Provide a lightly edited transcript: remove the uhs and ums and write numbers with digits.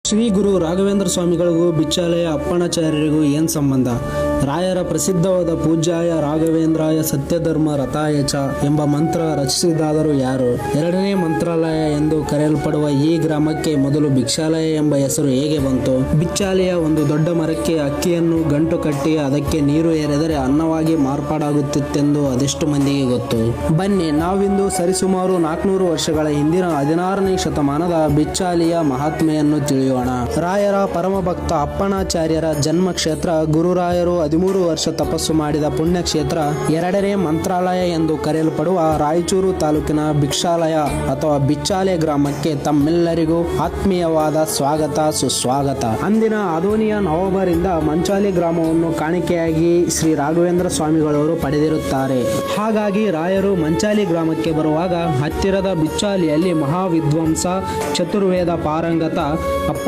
ಶ್ರೀ ಗುರು ರಾಘವೇಂದ್ರ ಸ್ವಾಮಿಗಳಿಗೂ ಬಿಚ್ಚಾಲಯ ಅಪ್ಪಣಾಚಾರ್ಯರಿಗೂ ಏನು ಸಂಬಂಧ? ರಾಯರ ಪ್ರಸಿದ್ಧವಾದ ಪೂಜ್ಯಾಯ ರಾಘವೇಂದ್ರಾಯ ಸತ್ಯಧರ್ಮ ರಥಾಯ ಚ ಎಂಬ ಮಂತ್ರ ರಚಿಸಿದಾದರೂ ಯಾರು? ಎರಡನೇ ಮಂತ್ರಾಲಯ ಎಂದು ಕರೆಯಲ್ಪಡುವ ಈ ಗ್ರಾಮಕ್ಕೆ ಮೊದಲು ಭಿಕ್ಷಾಲಯ ಎಂಬ ಹೆಸರು ಹೇಗೆ ಬಂತು? ಬಿಚ್ಚಾಲಯ ಒಂದು ದೊಡ್ಡ ಮರಕ್ಕೆ ಅಕ್ಕಿಯನ್ನು ಗಂಟು ಕಟ್ಟಿ ಅದಕ್ಕೆ ನೀರು ಎರೆದರೆ ಅನ್ನವಾಗಿ ಮಾರ್ಪಾಡಾಗುತ್ತಿತ್ತೆಂದು ಅದೆಷ್ಟು ಮಂದಿಗೆ ಗೊತ್ತು? ಬನ್ನಿ, ನಾವಿಂದು ಸರಿಸುಮಾರು 400 ವರ್ಷಗಳ ಹಿಂದಿನ 16ನೇ ಶತಮಾನದ ಬಿಚ್ಚಾಲಿಯ ಮಹಾತ್ಮೆಯನ್ನು ತಿಳಿಯೋಣ. ರಾಯರ ಪರಮಭಕ್ತ ಅಪ್ಪಣಾಚಾರ್ಯರ ಜನ್ಮ ಕ್ಷೇತ್ರ, ಗುರುರಾಯರು 13 ವರ್ಷ ತಪಸ್ಸು ಮಾಡಿದ ಪುಣ್ಯಕ್ಷೇತ್ರ, ಎರಡನೇ ಮಂತ್ರಾಲಯ ಎಂದು ಕರೆಯಲ್ಪಡುವ ರಾಯಚೂರು ತಾಲೂಕಿನ ಭಿಕ್ಷಾಲಯ ಅಥವಾ ಬಿಚ್ಚಾಲೆ ಗ್ರಾಮಕ್ಕೆ ತಮ್ಮೆಲ್ಲರಿಗೂ ಆತ್ಮೀಯವಾದ ಸ್ವಾಗತ, ಸುಸ್ವಾಗತ. ಅಂದಿನ ಅದೋನಿಯ ನವಾಬರಿಂದ ಮಂಚಾಲಿ ಗ್ರಾಮವನ್ನು ಕಾಣಿಕೆಯಾಗಿ ಶ್ರೀ ರಾಘವೇಂದ್ರ ಸ್ವಾಮಿಗಳವರು ಪಡೆದಿರುತ್ತಾರೆ. ಹಾಗಾಗಿ ರಾಯರು ಮಂಚಾಲಿ ಗ್ರಾಮಕ್ಕೆ ಬರುವಾಗ ಹತ್ತಿರದ ಬಿಚ್ಚಾಲಿಯಲ್ಲಿ ಮಹಾವಿದ್ವಾಂಸ, ಚತುರ್ವೇದ ಪಾರಂಗತ ಅಪ್ಪಣ